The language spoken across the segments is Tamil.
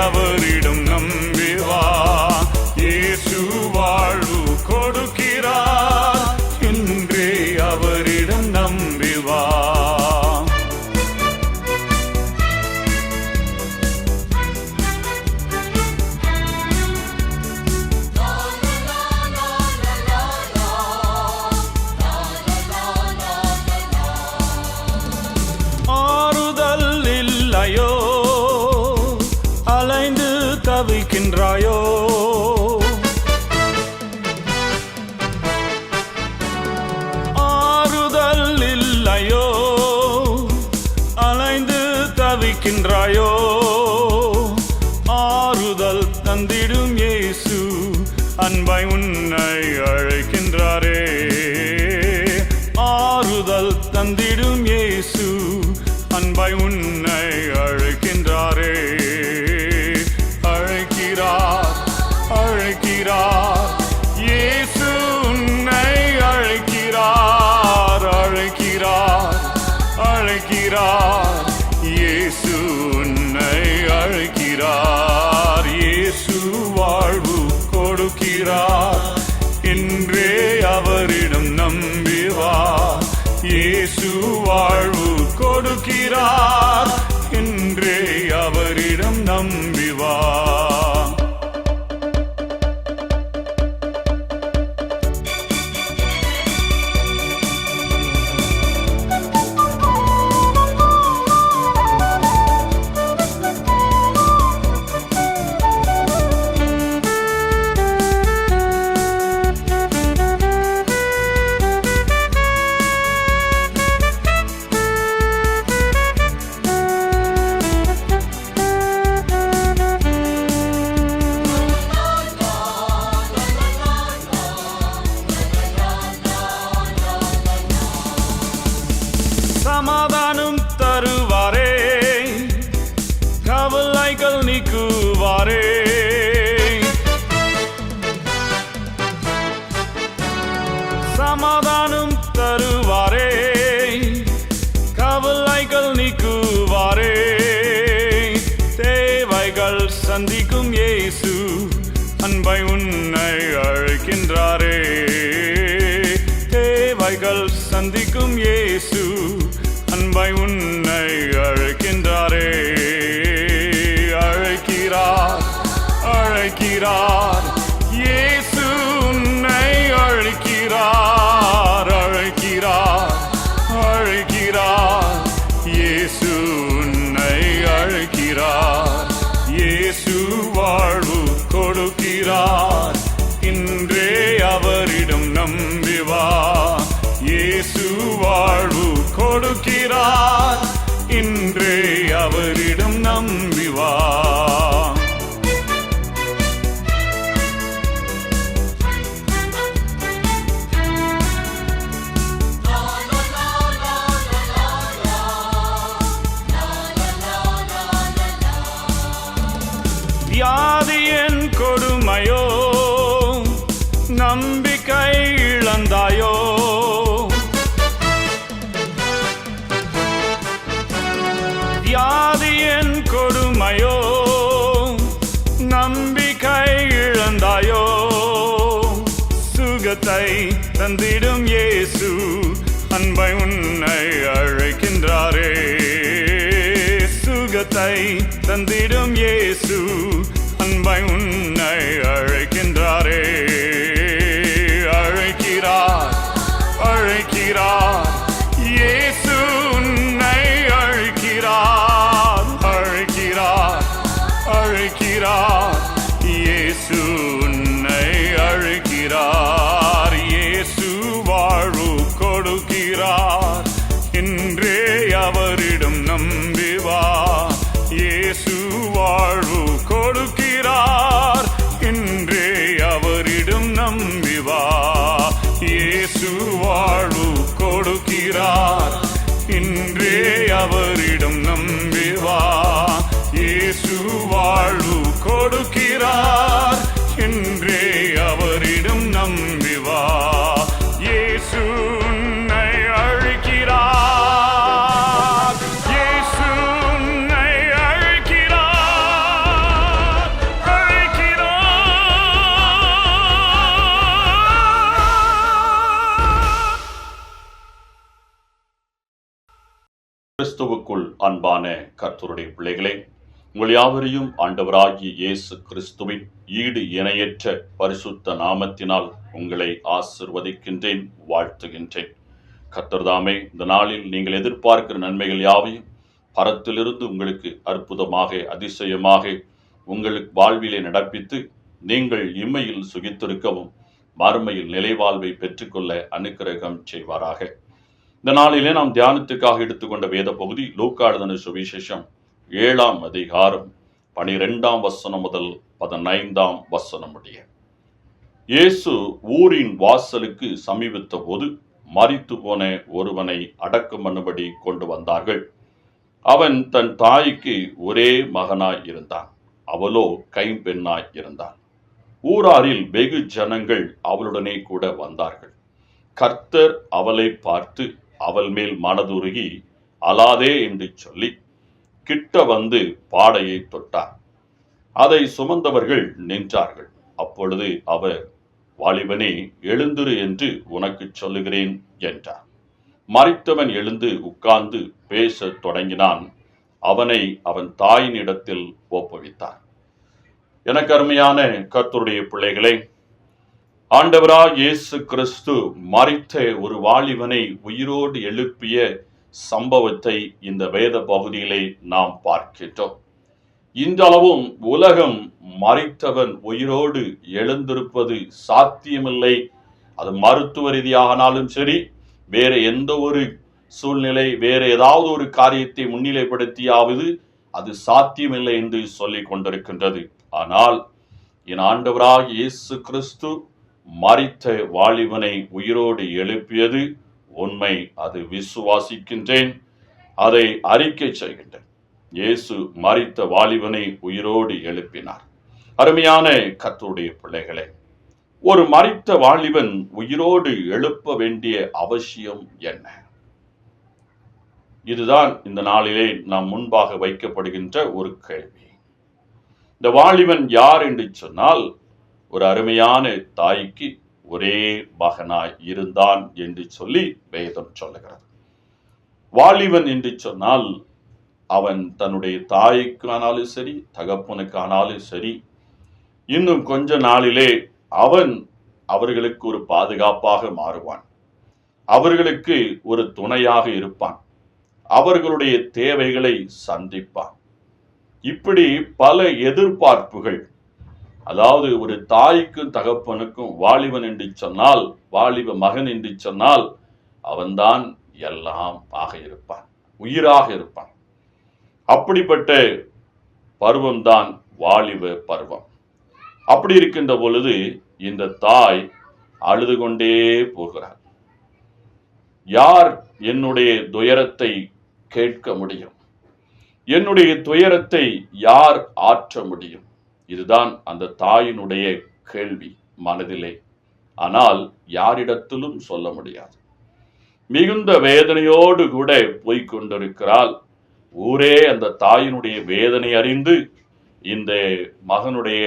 அவரிடம் நம்பி வா. இயேசு வாழ்வு கொடுக்கிறார், இன்றே அவரிடம் நம்பி வா. ஆறுதல் இல்லையோ, அலைந்து தவிக்கின்றாயோ, ஆறுதல் இல்லையோ, அலைந்து தவிக்கின்றாயோ, ஆறுதல் தந்திடும் இயேசு அன்பாய் உன்னை அழைக்கின்றாரே. ஆறுதல் தந்திடும் இயேசு அன்பாய் உன்னை அழைக்கின்றாரே. அழைக்கிறார், அழைக்கிறார், இயேசு உன்னை அழைக்கிறார். அழைக்கிறார், அழைக்கிறார், இயேசு உன்னை அழைக்கிறார். இயேசு வாழ்வு கொடுக்கிறார், இன்றே அவரிடம் நம்பி வா. இயேசு வாழ்வு கொடுக்கிறார், இன்றே அவரிடம் நம்பி வா. சமாதானம் தருவாரே, கவலைகள் நீக்குவாரே. சமாதானம் தருவாரே, கவலைகள் நீக்குவாரே. தேவைகள் சந்திக்கும் இயேசு அன்பை உன்னை அழைக்கின்றாரே. தேவைகள் சந்திக்கும் இயேசு அன்பை உன்னை அழைக்கின்றாரே. அழைக்கிறார், அழைக்கிறார், இயேசு உன்னை அழைக்கிறார். அழைக்கிறார், அழைக்கிறார், இயேசு உன்னை அழைக்கிறார். இயேசு வாழ்வு கொடுக்கிறார், இன்றே அவரிடம் நம்பி வா. இயேசு வாழ்வு கொடுக்கிறார், இன்றே அவரிடம் நம்பி வா. வியாதியின் கொடுமையோ, நம்பிக்கை இழந்தாயோ, வியாதியின் கொடுமையோ, நம்பிக்கை இழந்தாயோ, சுகத்தை தந்திடும் இயேசு அன்பை உன்னை அழைக்கின்றாரே. சுகத்தை தந்திடும் இயேசு அன்பை உன்னை அழைக்கின்றாரே. அழைக்கிறார், அழைக்கிறார், இயேசு உன்னை அழைக்கிறார். அழைக்கிறார், அழைக்கிறார், இயேசு உன்னை அழைக்கிறார். இயேசு வாழ்வு கொடுக்கிறார், இன்றே அவரிடம் நம்பி வா. இயேசு வாழ்வு கொடுக்கிறார், இன்றே அவரிடம் நம்பி வா. இயேசு வாழ்வு கொடுக்கிறார், இன்றே அவரிடம் நம்பி வா. இயேசு வாழ்வு கொடுக்கிறார், இன்றே அவரிடம் நம்பி வா. இயேசு உன்னை அழைக்கிறார். இயேசு உன்னை அழைக்கிறார். அன்பான கர்த்தருடைய பிள்ளைகளே, உங்கள் யாவரையும் ஆண்டவராகிய இயேசு கிறிஸ்துவின் ஈடு இணையற்ற பரிசுத்த நாமத்தினால் உங்களை ஆசிர்வதிக்கின்றேன், வாழ்த்துகின்றேன். கர்த்தர்தாமே இந்த நாளில் நீங்கள் எதிர்பார்க்கிற நன்மைகள் யாவையும் பரத்திலிருந்து உங்களுக்கு அற்புதமாக அதிசயமாக உங்களுக்கு வாழ்விலே நடப்பித்து நீங்கள் இம்மையில் சுகித்திருக்கவும் மறுமையில் நிலைவாழ்வை பெற்றுக்கொள்ள அனுக்கிரகம் செய்வாராக. இந்த நாளிலே நாம் தியானத்துக்காக எடுத்துக்கொண்ட வேத பகுதி லூக்கா எழுதின சுவிசேஷம் 7ஆம் அதிகாரம் 12ஆம் வசனம் முதல் 15ஆம் வசனம் முடிய. இயேசு ஊரின் வாசலுக்கு சமீபித்த போது மரித்து போன ஒருவனை அடக்கம் பண்ணும்படி கொண்டு வந்தார்கள். அவன் தன் தாய்க்கு ஒரே மகனாய் இருந்தான். அவளோ கைம்பெண்ணாய் இருந்தாள். ஊராரில் வெகு ஜனங்கள் அவளுடனே கூட வந்தார்கள். கர்த்தர் அவளை பார்த்து அவள் மேல் மனதுருகி அழாதே என்று சொல்லி கிட்ட வந்து பாடையை தொட்டார். அதை சுமந்தவர்கள் நின்றார்கள். அப்பொழுது அவர், வாலிபனே, எழுந்திரு என்று உனக்கு சொல்லுகிறேன் என்றார். மரித்தவன் எழுந்து உட்கார்ந்து பேசத் தொடங்கினான். அவனை அவன் தாயின் இடத்தில் ஒப்புவித்தார். எனக்கு அருமையான கர்த்தருடைய பிள்ளைகளே, ஆண்டவராய் இயேசு கிறிஸ்து மரித்த ஒரு வாலிபனை உயிரோடு எழுப்பிய சம்பவத்தை இந்த வேத பகுதியிலே நாம் பார்க்கின்றோம். இன்றளவும் உலகம் மரித்தவன் உயிரோடு எழுந்திருப்பது சாத்தியமில்லை. அது மருத்துவ ரீதியானாலும் சரி, வேற எந்த ஒரு சூழ்நிலை, வேற ஏதாவது ஒரு காரியத்தை முன்னிலைப்படுத்தியாவது அது சாத்தியமில்லை என்று சொல்லிக் கொண்டிருக்கின்றது. ஆனால் என் ஆண்டவராய் இயேசு கிறிஸ்து மரித்த வாலிபனை உயிரோடு எழுப்பியது உண்மை. அது விசுவாசிக்கின்றேன், அதை அறிக்கை செய்கின்றேன். இயேசு மரித்த வாலிபனை உயிரோடு எழுப்பினார். அருமையான கர்த்தருடைய பிள்ளைகளே, ஒரு மரித்த வாலிபன் உயிரோடு எழுப்ப வேண்டிய அவசியம் என்ன? இதுதான் இந்த நாளிலே நாம் முன்பாக வைக்கப்படுகின்ற ஒரு கேள்வி. இந்த வாலிபன் யார் என்று சொன்னால், ஒரு அருமையான தாய்க்கு ஒரே மகனாய் இருந்தான் என்று சொல்லி வேதம் சொல்லுகிறது. வாலிபன் என்று சொன்னால் அவன் தன்னுடைய தாய்க்கானாலும் சரி, தகப்பனுக்கானாலும் சரி, இன்னும் கொஞ்ச நாளிலே அவன் அவர்களுக்கு ஒரு பாதுகாப்பாக மாறுவான். அவர்களுக்கு ஒரு துணையாக இருப்பான். அவர்களுடைய தேவைகளை சந்திப்பான். இப்படி பல எதிர்பார்ப்புகள், அதாவது ஒரு தாய்க்கும் தகப்பனுக்கும் வாலிபன் என்று சொன்னால், வாலிப மகன் என்று சொன்னால் அவன்தான் எல்லாம் ஆக இருப்பான், உயிராக இருப்பான். அப்படிப்பட்ட பருவம்தான் வாலிப பருவம். அப்படி இருக்கின்ற பொழுது இந்த தாய் அழுது கொண்டே போகிறார். யார் என்னுடைய துயரத்தை கேட்க முடியும்? என்னுடைய துயரத்தை யார் ஆற்ற முடியும்? இதுதான் அந்த தாயினுடைய கேள்வி மனதிலே. ஆனால் யாரிடத்திலும் சொல்ல முடியாது. மிகுந்த வேதனையோடு கூட போய்கொண்டிருக்கிறாள். ஊரே அந்த தாயினுடைய வேதனை அறிந்து இந்த மகனுடைய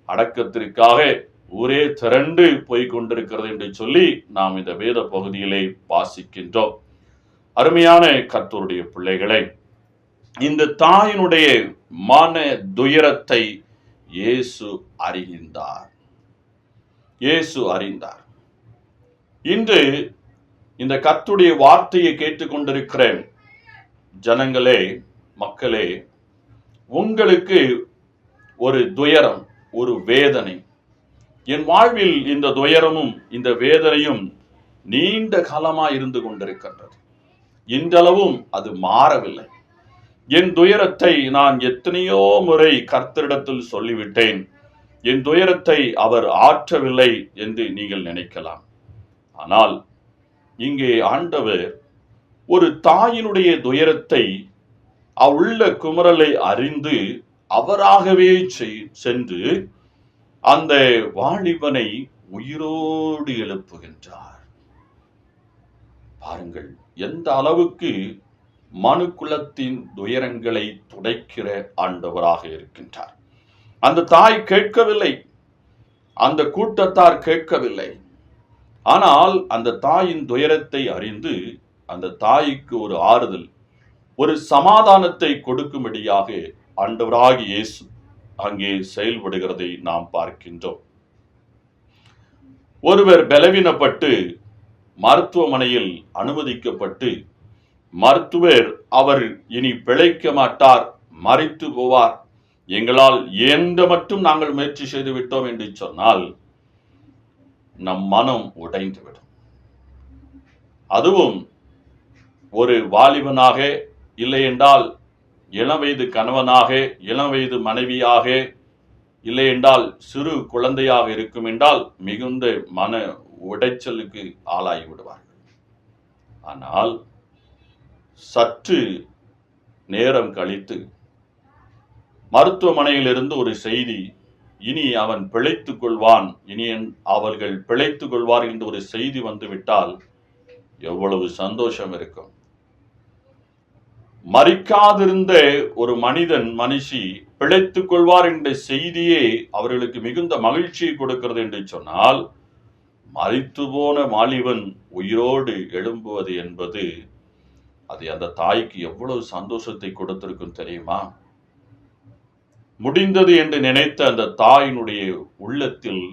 அடக்கத்திற்காக ஊரே திரண்டு போய்கொண்டிருக்கிறது என்று சொல்லி நாம் இந்த வேத பகுதியிலே வாசிக்கின்றோம். அருமையான கர்த்தருடைய பிள்ளைகளை, இந்த தாயினுடைய மன துயரத்தை இயேசு அறிந்தார். இயேசு அறிந்தார். இன்று இந்த கர்த்தருடைய வார்த்தையை கேட்டுக்கொண்டிருக்கிற ஜனங்களே, மக்களே, உங்களுக்கு ஒரு துயரம், ஒரு வேதனை, என் வாழ்வில் இந்த துயரமும் இந்த வேதனையும் நீண்ட காலமாய் இருந்து கொண்டிருக்கின்றது. இன்றளவும் அது மாறவில்லை. என் துயரத்தை நான் எத்தனையோ முறை கர்த்தரிடத்தில் சொல்லிவிட்டேன். என் துயரத்தை அவர் ஆற்றவில்லை என்று நீங்கள் நினைக்கலாம். ஆனால் இங்கே ஆண்டவர் ஒரு தாயினுடைய துயரத்தை, உள்ள குமரலை அறிந்து அவராகவே சென்று அந்த வாலிபனை உயிரோடு எழுப்புகின்றார். பாருங்கள், எந்த அளவுக்கு மனுக்குலத்தின் துயரங்களை துடைக்கிற ஆண்டவராக இருக்கின்றார். அந்த தாய் கேட்கவில்லை, அந்த கூட்டத்தார் கேட்கவில்லை. ஆனால் அந்த தாயின் துயரத்தை அறிந்து அந்த தாய்க்கு ஒரு ஆறுதல், ஒரு சமாதானத்தை கொடுக்கும்படியாக ஆண்டவராகிய இயேசு அங்கே செயல்படுகிறதை நாம் பார்க்கின்றோம். ஒருவர் பலவீனப்பட்டு மருத்துவமனையில் அனுமதிக்கப்பட்டு மருத்துவர் அவர் இனி பிழைக்க மாட்டார், மரித்து போவார், எங்களால் எந்த மட்டும் நாங்கள் முயற்சி செய்து விட்டோம் என்று சொன்னால் நம் மனம் உடைந்துவிடும். அதுவும் ஒரு வாலிபனாக, இல்லை என்றால் இளம் வயது கணவனாக, இளம் வயது மனைவியாக, இல்லை என்றால் சிறு குழந்தையாக இருக்கும் என்றால் மிகுந்த மன உடைச்சலுக்கு ஆளாகி விடுவார்கள். ஆனால் சற்று நேரம் கழித்து மருத்துவமனையில் இருந்து ஒரு செய்தி, இனி அவன் பிழைத்துக் கொள்வான், இனி அவர்கள் பிழைத்துக் கொள்வார் என்று ஒரு செய்தி வந்துவிட்டால் எவ்வளவு சந்தோஷம் இருக்கும். மரிக்காதிருந்த ஒரு மனுஷி பிழைத்துக் கொள்வார் என்ற செய்தியே அவர்களுக்கு மிகுந்த மகிழ்ச்சியை கொடுக்கிறது என்று சொன்னால், மரித்து போன வாலிபன் உயிரோடு எழும்புவது என்பது அது அந்த தாய்க்கு எவ்வளவு சந்தோஷத்தை கொடுத்திருக்கும் தெரியுமா? முடிந்தது என்று நினைத்த அந்த தாயினுடைய உள்ளத்தில்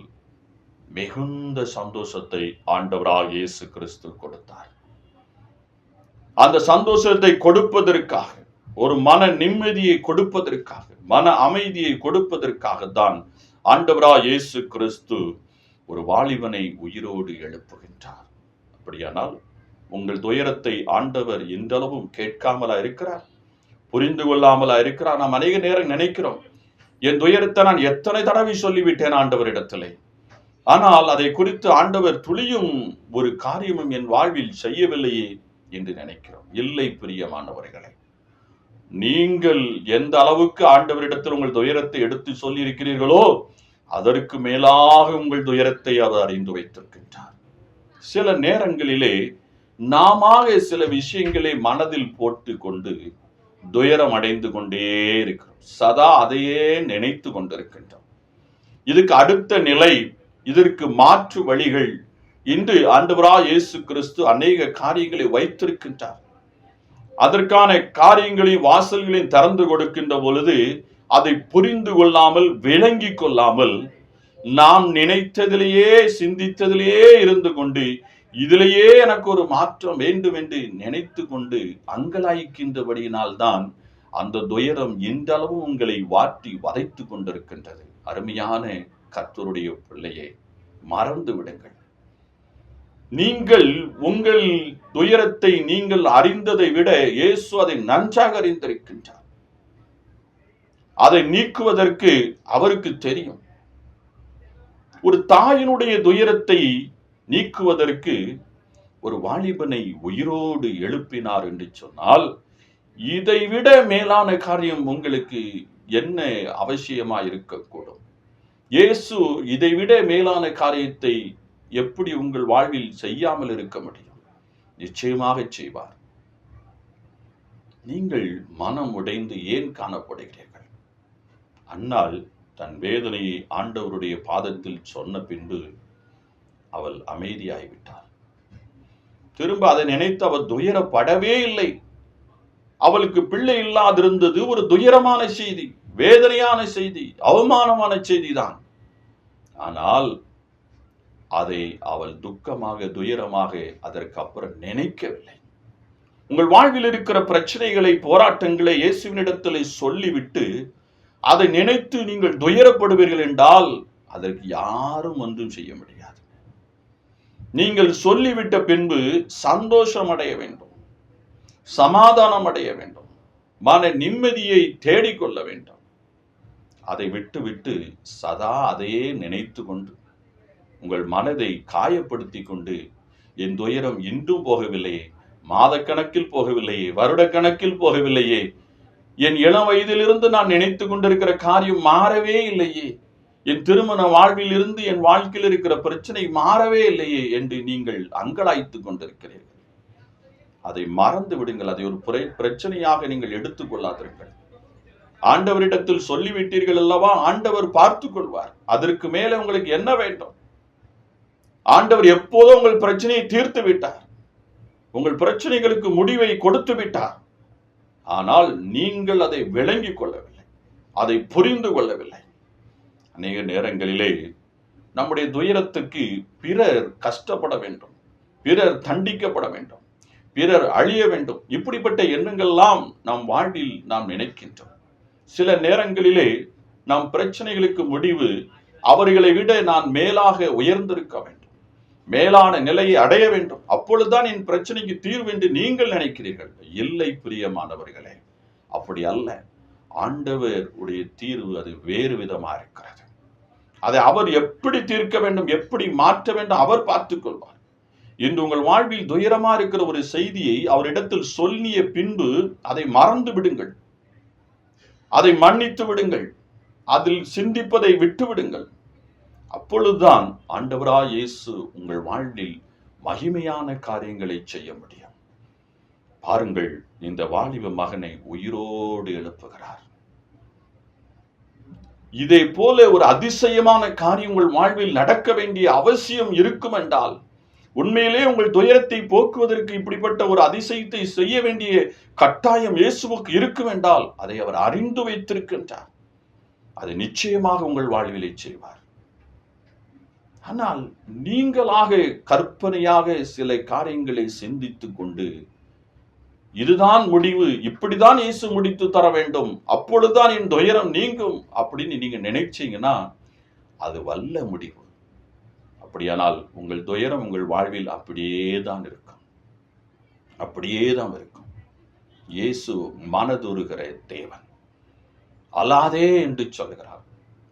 மிகுந்த சந்தோஷத்தை ஆண்டவராகிய இயேசு கிறிஸ்து கொடுத்தார். அந்த சந்தோஷத்தை கொடுப்பதற்காக, ஒரு மன நிம்மதியை கொடுப்பதற்காக, மன அமைதியை கொடுப்பதற்காக தான் ஆண்டவராகிய இயேசு கிறிஸ்து ஒரு வாலிபனை உயிரோடு எழுப்புகின்றார். அப்படியானால் உங்கள் துயரத்தை ஆண்டவர் இன்றளவும் கேட்காமலா இருக்கிறார்? புரிந்து கொள்ளாமலா இருக்கிறார்? நாம் அநேக நேரம் நினைக்கிறோம், என் துயரத்தை நான் எத்தனை தடவை சொல்லிவிட்டேன் ஆண்டவரிடத்திலே, ஆனால் அதை குறித்து ஆண்டவர் துளியும் ஒரு காரியமும் என் வாழ்வில் செய்யவில்லையே என்று நினைக்கிறோம். இல்லை பிரியமானவர்களே, நீங்கள் எந்த அளவுக்கு ஆண்டவரிடத்தில் உங்கள் துயரத்தை எடுத்து சொல்லி இருக்கிறீர்களோ அதற்கு மேலாக உங்கள் துயரத்தை அவர் அறிந்து வைத்திருக்கின்றார். சில நேரங்களிலே நாம சில விஷயங்களை மனதில் போட்டு கொண்டு துயரம் அடைந்து கொண்டே இருக்கிறோம். சதா அதையே நினைத்து கொண்டிருக்கின்றோம். இதுக்கு அடுத்த நிலை, இதற்கு மாற்று வழிகள் இன்று ஆண்டவராகிய இயேசு கிறிஸ்து அநேக காரியங்களை வைத்திருக்கின்றார். அதற்கான காரியங்களையும் வாசல்களையும் திறந்து கொடுக்கின்ற பொழுது அதை புரிந்து கொள்ளாமல், விளங்கி கொள்ளாமல், நாம் நினைத்ததிலேயே சிந்தித்ததிலேயே இருந்து கொண்டு இதிலேயே எனக்கு ஒரு மாற்றம் வேண்டும் என்று நினைத்து கொண்டு அங்கலாய்க்கின்றபடியினால்தான் அந்த துயரம் இன்றளவு உங்களை வாட்டி வதைத்து கொண்டிருக்கின்றது. அருமையான கர்த்தருடைய பிள்ளையே, மறந்து விடுங்கள். நீங்கள் உங்கள் துயரத்தை நீங்கள் அறிந்ததை விட இயேசு அதை நன்றாக அறிந்திருக்கின்றார். அதை நீக்குவதற்கு அவருக்கு தெரியும். ஒரு தாயினுடைய துயரத்தை நீக்குவதற்கு ஒரு வாலிபனை உயிரோடு எழுப்பினார் என்று சொன்னால், இதைவிட மேலான காரியம் உங்களுக்கு என்ன அவசியமா இருக்கக்கூடும்? இயேசு இதைவிட மேலான காரியத்தை எப்படி உங்கள் வாழ்வில் செய்யாமல் இருக்க முடியும்? நிச்சயமாக செய்வார். நீங்கள் மனம் உடைந்து ஏன் காணப்படுகிறீர்கள்? அன்னாள் தன் வேதனையை ஆண்டவருடைய பாதத்தில் சொன்ன பின்பு அவள் அமைதியாகிவிட்டாள். திரும்ப அதை நினைத்து அவள் துயரப்படவே இல்லை. அவளுக்கு பிள்ளை இல்லாதிருந்தது ஒரு துயரமான செய்தி, வேதனையான செய்தி, அவமானமான செய்திதான். ஆனால் அதை அவள் துக்கமாக, துயரமாக அதற்கு அப்புறம் நினைக்கவில்லை. உங்கள் வாழ்வில் இருக்கிற பிரச்சனைகளை, போராட்டங்களை இயேசுவினிடத்தில் சொல்லிவிட்டு அதை நினைத்து நீங்கள் துயரப்படுவீர்கள் என்றால் அதற்கு யாரும் ஒன்றும் செய்ய முடியாது. நீங்கள் சொல்லிவிட்ட பின்பு சந்தோஷம் அடைய வேண்டும், சமாதானம் அடைய வேண்டும், மன நிம்மதியை தேடிக்கொள்ள வேண்டும். அதை விட்டு சதா அதையே நினைத்து கொண்டு உங்கள் மனதை காயப்படுத்தி கொண்டு, என் துயரம் இன்றும் போகவில்லையே, மாதக்கணக்கில் போகவில்லையே, வருடக்கணக்கில் போகவில்லையே, என் இளம் வயதிலிருந்து நான் நினைத்து கொண்டிருக்கிற காரியம் மாறவே இல்லையே, என் திருமண வாழ்வில் இருந்து என் வாழ்க்கையில் இருக்கிற பிரச்சனை மாறவே இல்லையே என்று நீங்கள் அங்கலாய்த்து கொண்டிருக்கிறீர்கள். அதை மறந்து விடுங்கள். அதை ஒரு பிரச்சனையாக நீங்கள் எடுத்துக் கொள்ளாதீர்கள். ஆண்டவரிடத்தில் சொல்லிவிட்டீர்கள் அல்லவா, ஆண்டவர் பார்த்துக் கொள்வார். அதற்கு மேலே உங்களுக்கு என்ன வேண்டும்? ஆண்டவர் எப்போதும் உங்கள் பிரச்சனையை தீர்த்து விட்டார். உங்கள் பிரச்சனைகளுக்கு முடிவை கொடுத்து விட்டார். ஆனால் நீங்கள் அதை விளங்கிக் கொள்ளவில்லை, அதை புரிந்து கொள்ளவில்லை. அநேக நேரங்களிலே நம்முடைய துயரத்துக்கு பிறர் கஷ்டப்பட வேண்டும், பிறர் தண்டிக்கப்பட வேண்டும், பிறர் அழிய வேண்டும், இப்படிப்பட்ட எண்ணங்கள்லாம் நம் வாழ்வில் நாம் நினைக்கின்றோம். சில நேரங்களிலே நம் பிரச்சனைகளுக்கு முடிவு அவர்களை விட நான் மேலாக உயர்ந்திருக்க வேண்டும், மேலான நிலையை அடைய வேண்டும், அப்பொழுதுதான் என் பிரச்சனைக்கு தீர்வு என்று நீங்கள் நினைக்கிறீர்கள். இல்லை பிரியமானவர்களே, அப்படி அல்ல. ஆண்டவர் உடைய தீர்வு அது வேறு விதமாக இருக்கிறது. அதை அவர் எப்படி தீர்க்க வேண்டும், எப்படி மாற்ற வேண்டும் அவர் பார்த்துக் கொள்வார். இன்று உங்கள் வாழ்வில் துயரமா இருக்கிற ஒரு செய்தியை அவரிடத்தில் சொல்லிய பின்பு அதை மறந்து விடுங்கள், அதை மன்னித்து விடுங்கள், அதில் சிந்திப்பதை விட்டு விடுங்கள். அப்பொழுதுதான் ஆண்டவராய் இயேசு உங்கள் வாழ்வில் மகிமையான காரியங்களை செய்ய முடியும். பாருங்கள், இந்த வாலிப மகனை உயிரோடு எழுப்புகிறார். இதே போல ஒரு அதிசயமான காரியம் உங்கள் வாழ்வில் நடக்க வேண்டிய அவசியம் இருக்கும் என்றால், உண்மையிலே உங்கள் துயரத்தை போக்குவதற்கு இப்படிப்பட்ட ஒரு அதிசயத்தை செய்ய வேண்டிய கட்டாயம் இயேசுவுக்கு இருக்கும் என்றால், அதை அவர் அறிந்து வைத்திருக்கின்றார். அதை நிச்சயமாக உங்கள் வாழ்விலே செய்வார். ஆனால் நீங்களாக கற்பனையாக சில காரியங்களை சிந்தித்துக் கொண்டு, இதுதான் முடிவு, இப்படிதான் இயேசு முடித்து தர வேண்டும், அப்பொழுதுதான் என் துயரம் நீங்கும் அப்படின்னு நீங்க நினைச்சீங்கன்னா அது வல்ல முடிவு. அப்படியானால் உங்கள் துயரம் உங்கள் வாழ்வில் அப்படியே தான் இருக்கும், அப்படியே தான் இருக்கும். இயேசு மனதுருகிற தேவன், அழாதே என்று சொல்கிறார்.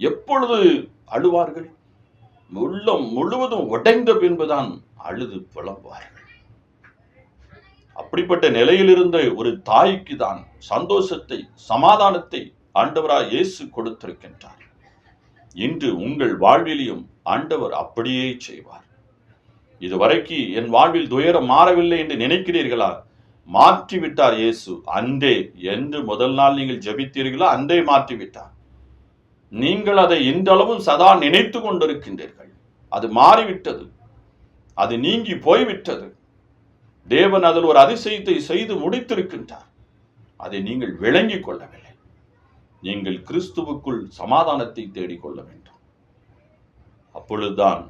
எப்பொழுது அழுவார்கள்? உள்ளம் முழுவதும் உடைந்த பின்புதான் அழுது புலம்புவார்கள். அப்படிப்பட்ட நிலையில் இருந்த ஒரு தாய்க்கு தான் சந்தோஷத்தை, சமாதானத்தை ஆண்டவராய் இயேசு கொடுத்திருக்கின்றார். இன்று உங்கள் வாழ்விலையும் ஆண்டவர் அப்படியே செய்வார். இதுவரைக்கு என் வாழ்வில் துயரம் மாறவில்லை என்று நினைக்கிறீர்களா? மாற்றிவிட்டார் இயேசு. அன்றே என்று முதல் நாள் நீங்கள் ஜெபித்தீர்களோ அன்றே மாற்றிவிட்டார். நீங்கள் அதை இன்றளவும் சதா நினைத்து கொண்டிருக்கின்றீர்கள். அது மாறிவிட்டது, அது நீங்கி போய்விட்டது. தேவன் அதில் ஒரு அதிசயத்தை செய்து முடித்திருக்கின்றார். அதை நீங்கள் விளங்கிக் கொள்ளவில்லை. நீங்கள் கிறிஸ்துவுக்குள் சமாதானத்தை தேடிக்கொள்ள வேண்டும். அப்பொழுதுதான்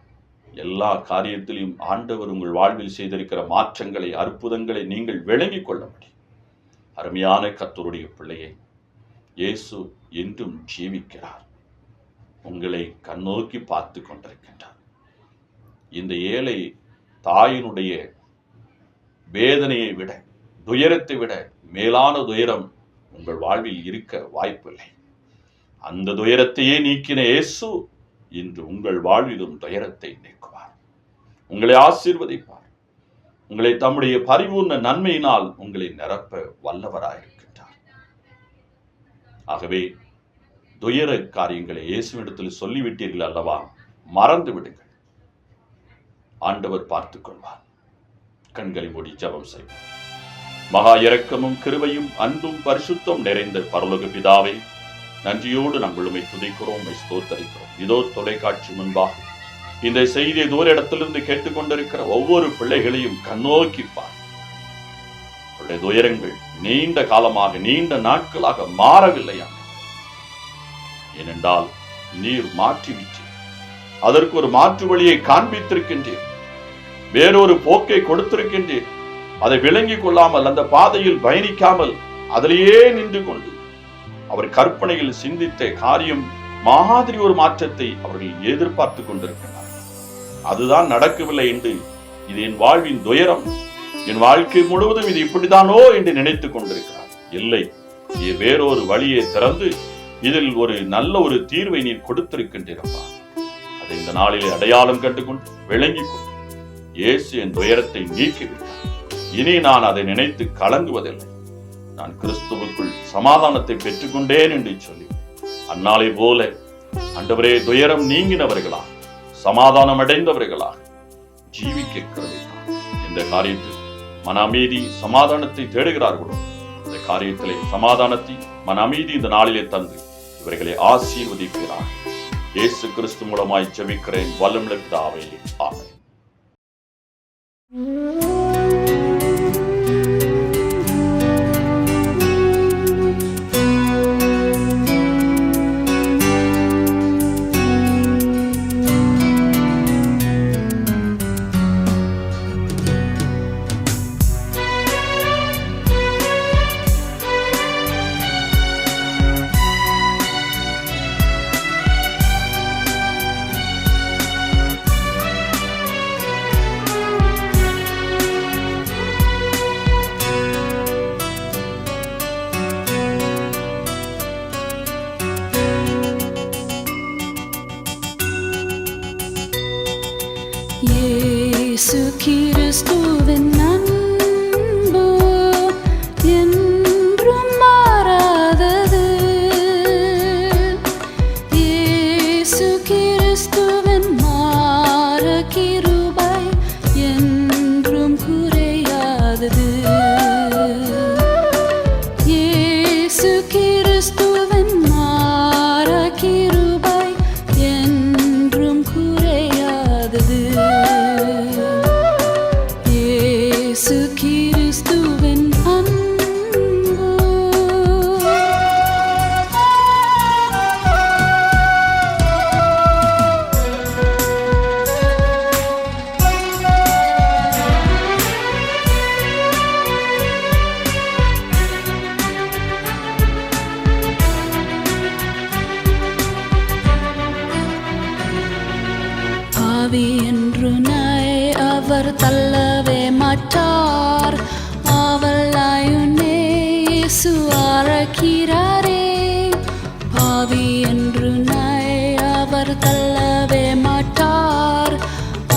எல்லா காரியத்திலும் ஆண்டவர் உங்கள் வாழ்வில் செய்திருக்கிற மாற்றங்களை, அற்புதங்களை நீங்கள் விளங்கிக் கொள்ள முடியும். அருமையான கர்த்தருடைய பிள்ளையை, இயேசு என்றும் ஜீவிக்கிறார். உங்களை கண்ணோக்கி பார்த்து கொண்டிருக்கின்றார். இந்த ஏழை தாயினுடைய வேதனையை விட, துயரத்தை விட மேலான துயரம் உங்கள் வாழ்வில் இருக்க வாய்ப்பில்லை. அந்த துயரத்தையே நீக்கின இயேசு இன்று உங்கள் வாழ்விலும் துயரத்தை நீக்குவார், உங்களை ஆசீர்வதிப்பார், உங்களை தம்முடைய பரிபூர்ண நன்மையினால் உங்களை நிரப்ப வல்லவராயிருக்கின்றார். ஆகவே துயர காரியங்களை இயேசுவிடத்தில் சொல்லிவிட்டீர்கள் அல்லவா, மறந்து விடுங்கள். ஆண்டவர் பார்த்துக் கொள்வார். கண்களை மூடி ஜெபம் செய்வோம். மகா இரக்கமும் கிருபையும் அன்பும் பரிசுத்தம் நிறைந்த பரலோக பிதாவே, நன்றியோடு நாங்கள் உம்மை துதிக்கிறோம், உம்மை ஸ்தோத்தரிக்கிறோம். இதோ தொலைக்காட்சி முன்பாக இந்த செய்தியை தூர இடத்திலிருந்து கேட்டுக்கொண்டிருக்கிற ஒவ்வொரு பிள்ளைகளையும் கண்ணோக்கி பார். அவருடைய துயரங்கள் நீண்ட காலமாக, நீண்ட நாட்களாக மாறவில்லையா? ஏனென்றால் நீர் மாற்றிவிட்டீர், அதற்கு ஒரு மாற்று வழியை காண்பித்திருக்கின்றீர், வேறொரு போக்கை கொடுத்திருக்கின்றீர். அதை விளங்கிக் கொள்ளாமல், அந்த பாதையில் பயணிக்காமல், அதிலேயே நின்று கொண்டு அவர் கற்பனையில் சிந்தித்த காரியம் மாதிரி ஒரு மாற்றத்தை அவர்கள் எதிர்பார்த்து கொண்டிருக்கிறார். அதுதான் நடக்கவில்லை என்று, இது என் வாழ்வின் துயரம், என் வாழ்க்கை முழுவதும் இது இப்படித்தானோ என்று நினைத்துக் கொண்டிருக்கிறார். இல்லை, நீர் வேறொரு வழியை திறந்து இதில் ஒரு நல்ல ஒரு தீர்வை நீர் கொடுத்திருக்கின்றீரப்பா. அதை இந்த நாளிலே அடையாளம் கண்டுகொண்டு விளங்கிக் கொண்டு இயேசு என் துயரத்தை நீக்கிவிட்டார். இனி நான் அதை நினைத்து கலங்குவதில்லை. நான் கிறிஸ்துவுக்குள் சமாதானத்தை பெற்றுக்கொண்டேன் என்று சொல்லி அந்நாளை போல ஆண்டவரே துயரம் நீங்கினவர்களாக, சமாதானம் அடைந்தவர்களாக ஜீவிக்க கிருபைத்தார். இந்த காரியத்தில் மன அமைதி, சமாதானத்தை தேடுகிறார்களோ இந்த காரியத்திலே சமாதானத்தை, மன அமைதி இந்த நாளிலே தந்து இவர்களை ஆசீர்வதிக்கிறார். இயேசு கிறிஸ்து மூலமாய் ஜெபிக்கிறேன் வல்லமுள்ள பிதாவே, ஆமென். இயேசு கிறிஸ்துவின் அன்பு என்றும் மாறாதது. இயேசு கிறிஸ்துவின் மாற கிருபை என்றும் குறையாதது. இயேசு கிறிஸ்துவின் மாற கிருபை என்றும் குறையாதது. இயேசு கிறிஸ்துவின் அன்பு. பாவி என்று நாய் அவர் தள்ளவே மாட்டார். அவளாயுன்னே இயேசு அழைக்கிறாரே. பாவி என்று நாய் அவர் தள்ளவே மாட்டார்.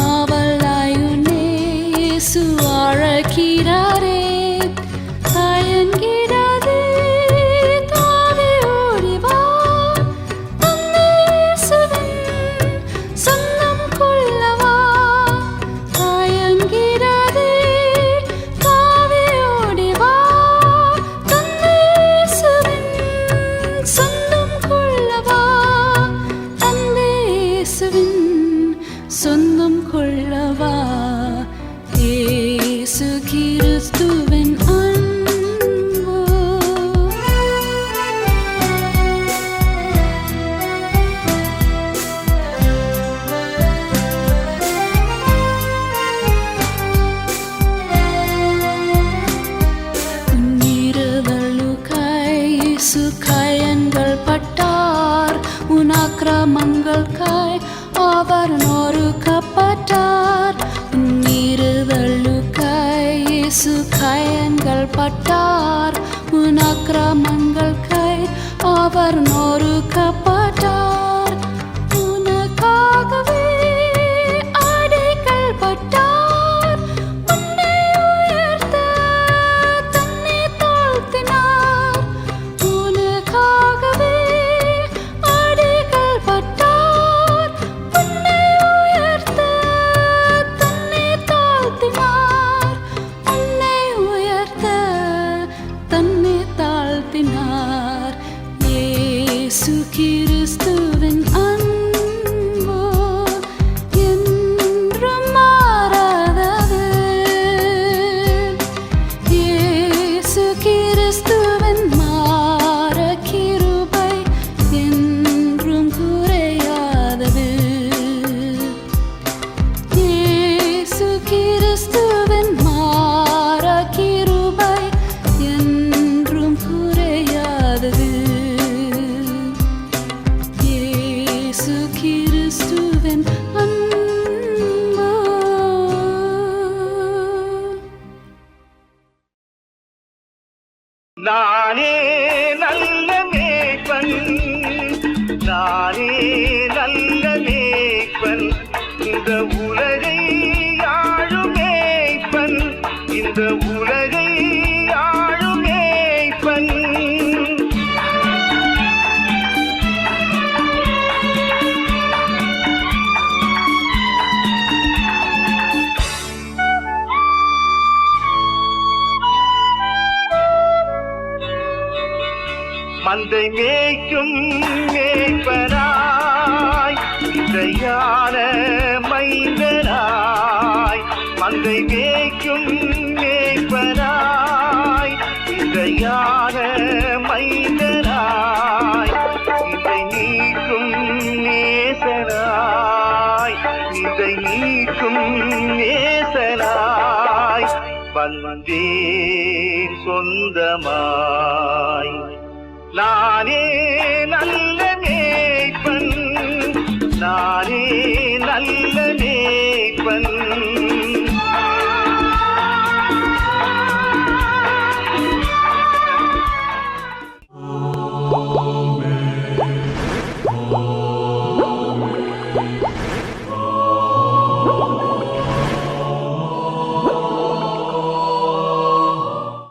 அவளாயுன்னே இயேசு அழைக்கிறாரே. தயங்கிடாதே, தாவி ஓடி வா. தன்னை இயேசுவின் சொந்தம் கொள்ளவா. தயங்கிடாதே, தாவி ஓடி வா. தன்னை இயேசுவின் சொந்தம் கொள்ளவா. தன்னை இயேசுவின் சொந்தம் கொள்ளவா. இயேசு கிறிஸ்துவின் அன்பு. உன்னிருதலுக்காய் இயேசு காயங்கள் பட்டார். உன் அக்கிரமங்களுக்காய் அவர் நொறுக்கப்பட்டார். உன்னிருதலுக்காய் இயேசு காயங்கள் பட்டார். உன் அக்கிரமங்களுக்காய் அவர் நொறுக்கப்பட்டார். உனக்காகவே அடிக்கப்பட்டார். உன்னை உயர்த்த தன்னை தாழ்த்தினார். உனக்காகவே அடிக்கப்பட்டார். உன்னை உயர்த்த தன்னை தாழ்த்தினார். உன்னை உயர்த்த தன்னை தாழ்த்தினார். இயேசு கிறிஸ்துவின் அன்பு என்றும் மாறாதது. இயேசு கிறிஸ்துவின் மாற கிருபை என்றும் குறையாதது. இயேசு கிறிஸ்துவின் மாற கிருபை என்றும் குறையாதது. இயேசு கிறிஸ்துவின் அன்பு. நானே நல்ல மேய்ப்பன், நானே நல்ல மேய்ப்பன், இந்த உலகை ஆளும் மேய்ப்பன், இந்த உலகை ஆளும் மேய்ப்பன். மந்தை மேய்க்கும் மேய்ப்பனாய், இசையான மைந்தனாய். மந்தை மேய்க்கும் மேய்ப்பனாய், இசையான மைந்தனாய். இதை நீக்கும் நேசனாய், இதை நீக்கும் நேசனாய். வந்தேன் சொந்தமாய். நானே நல்ல மேய்ப்பன், நானே நல்ல மேய்ப்பன்.